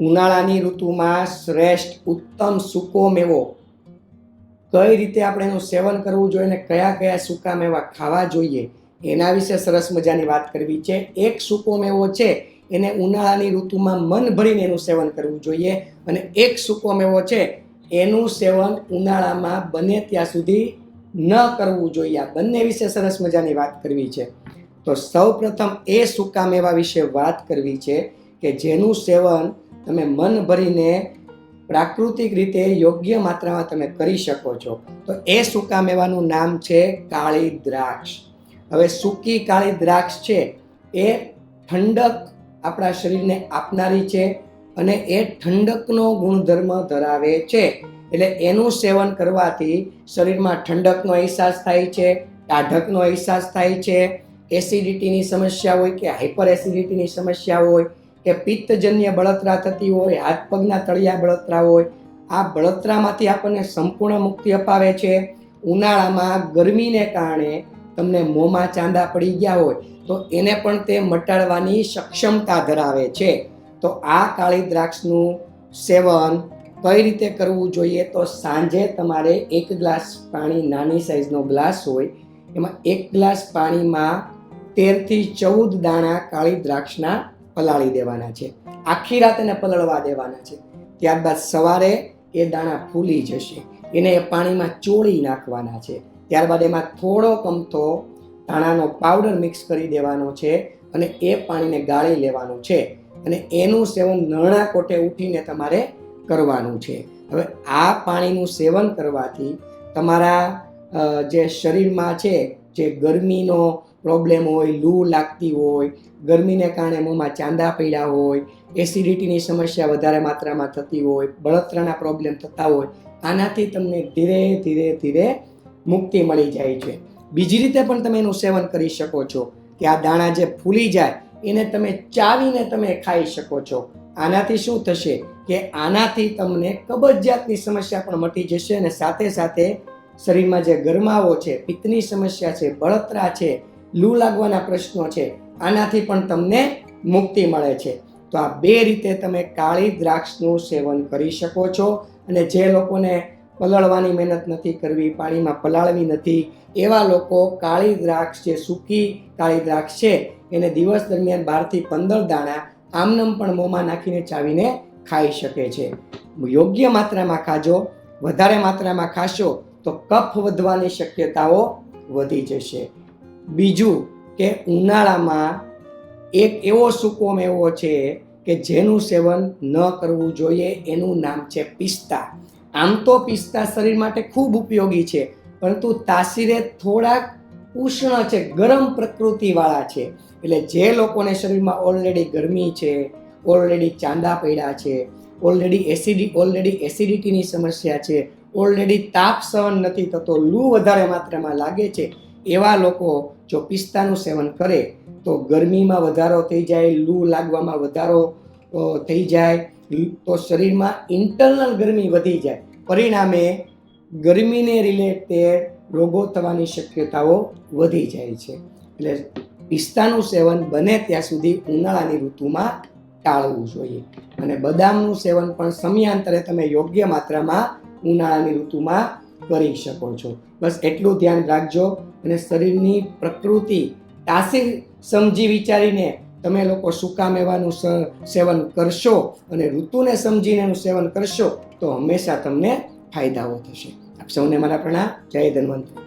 ઉનાળાની ઋતુમાં શ્રેષ્ઠ ઉત્તમ સૂકો મેવો કઈ રીતે આપણે એનું સેવન કરવું જોઈએ અને કયા કયા સૂકા મેવા ખાવા જોઈએ એના વિશે સરસ મજાની વાત કરવી છે. એક સૂકો મેવો છે એને ઉનાળાની ઋતુમાં મન ભરીને એનું સેવન કરવું જોઈએ અને એક સૂકો મેવો છે એનું સેવન ઉનાળામાં બને ત્યાં સુધી ન કરવું જોઈએ. આ બંને વિશે સરસ મજાની વાત કરવી છે. તો સૌ પ્રથમ એ સૂકા મેવા વિશે વાત કરવી છે કે જેનું સેવન તમે મન ભરીને પ્રાકૃતિક રીતે યોગ્ય માત્રામાં તમે કરી શકો છો. તો એ સૂકા મેવાનું નામ છે કાળી દ્રાક્ષ. હવે સૂકી કાળી દ્રાક્ષ છે એ ઠંડક આપણા શરીરને આપનારી છે અને એ ઠંડકનો ગુણધર્મ ધરાવે છે. એટલે એનું સેવન કરવાથી શરીરમાં ઠંડકનો અહેસાસ થાય છે, ટાઢકનો અહેસાસ થાય છે. એસિડિટીની સમસ્યા હોય કે હાઇપર એસિડિટીની સમસ્યા હોય કે પિત્તજન્ય બળતરા થતી હોય, હાથ પગના તળિયા બળતરા હોય, આ બળતરામાંથી આપણને સંપૂર્ણ મુક્તિ અપાવે છે. ઉનાળામાં ગરમીને કારણે તમને મોંમાં ચાંદા પડી ગયા હોય તો એને પણ તે મટાડવાની સક્ષમતા ધરાવે છે. તો આ કાળી દ્રાક્ષનું સેવન કઈ રીતે કરવું જોઈએ? તો સાંજે તમારે 1 ગ્લાસ પાણી, નાની સાઈઝનો ગ્લાસ હોય એમાં 1 ગ્લાસ પાણીમાં 13 થી 14 દાણા કાળી દ્રાક્ષના પલાળી દેવાના છે. આખી રાત એને પલળવા દેવાના છે. ત્યારબાદ સવારે એ દાણા ફૂલી જશે, એને એ પાણીમાં ચોળી નાખવાના છે. ત્યારબાદ એમાં થોડો અમથો ધાણાનો પાવડર મિક્સ કરી દેવાનો છે અને એ પાણીને ગાળી લેવાનું છે અને એનું સેવન નરણા કોઠે ઉઠીને તમારે કરવાનું છે. હવે આ પાણીનું સેવન કરવાથી તમારા જે શરીરમાં છે, જે ગરમીનો પ્રોબ્લેમ હોય, લૂ લાગતી હોય, ગરમીને કારણે મોંમાં ચાંદા પડ્યા હોય, એસિડિટીની સમસ્યા વધારે માત્રામાં થતી હોય, બળતરાના પ્રોબ્લેમ થતા હોય, આનાથી તમને ધીરે ધીરે ધીરે મુક્તિ મળી જાય છે. બીજી રીતે પણ તમે એનું સેવન કરી શકો છો કે આ દાણા જે ફૂલી જાય એને તમે ચાવીને તમે ખાઈ શકો છો. આનાથી શું થશે કે આનાથી તમને કબજિયાતની સમસ્યા પણ મટી જશે અને સાથે સાથે શરીરમાં જે ગરમાવો છે, પિત્તની સમસ્યા છે, બળતરા છે, લૂ લાગવાના પ્રશ્નો છે, આનાથી પણ તમને મુક્તિ મળે છે. તો આ 2 રીતે તમે કાળી દ્રાક્ષનું સેવન કરી શકો છો. અને જે લોકોને પલાળવાની મહેનત નથી કરવી, પાણીમાં પલાળવી નથી, એવા લોકો કાળી દ્રાક્ષ, જે સૂકી કાળી દ્રાક્ષ છે એને દિવસ દરમિયાન 12 થી 15 દાણા આમનમ પણ મોંમાં નાખીને ચાવીને ખાઈ શકે છે. યોગ્ય માત્રામાં ખાજો. વધારે માત્રામાં ખાશો તો કફ વધવાની શક્યતાઓ વધી જશે. બીજું કે ઉનાળામાં એક એવો સૂકો મેવો છે કે જેનું સેવન ન કરવું જોઈએ, એનું નામ છે પિસ્તા. આમ તો પિસ્તા શરીર માટે ખૂબ ઉપયોગી છે, પરંતુ તાસીરે થોડાક ઉષ્ણ છે, ગરમ પ્રકૃતિવાળા છે. એટલે જે લોકોને શરીરમાં ઓલરેડી ગરમી છે, ઓલરેડી ચાંદા પડ્યા છે, ઓલરેડી એસિડિટીની સમસ્યા છે, ઓલરેડી તાપ સહન નથી થતો, લૂ વધારે માત્રામાં લાગે છે, એવા લોકો જો પિસ્તાનું સેવન કરે તો ગરમીમાં વધારો થઈ જાય, લૂ લાગવામાં વધારો થઈ જાય, તો શરીરમાં ઇન્ટરનલ ગરમી વધી જાય, પરિણામે ગરમીને રિલેટેડ રોગો થવાની શક્યતાઓ વધી જાય છે. એટલે પિસ્તાનું સેવન બને ત્યાં સુધી ઉનાળાની ઋતુમાં ટાળવું જોઈએ. અને બદામનું સેવન પણ સમયાંતરે તમે યોગ્ય માત્રામાં ઉનાળાની ઋતુમાં કરી શકો છો. બસ એટલું ધ્યાન રાખજો અને શરીરની પ્રકૃતિ તાસીર સમજી વિચારીને તમે લોકો સૂકા મેવાનું સેવન કરશો અને ઋતુને સમજીને એનું સેવન કરશો તો હંમેશા તમને ફાયદાઓ થશે. આપ સૌને મારા પ્રણામ. જય ધન્વંતરી.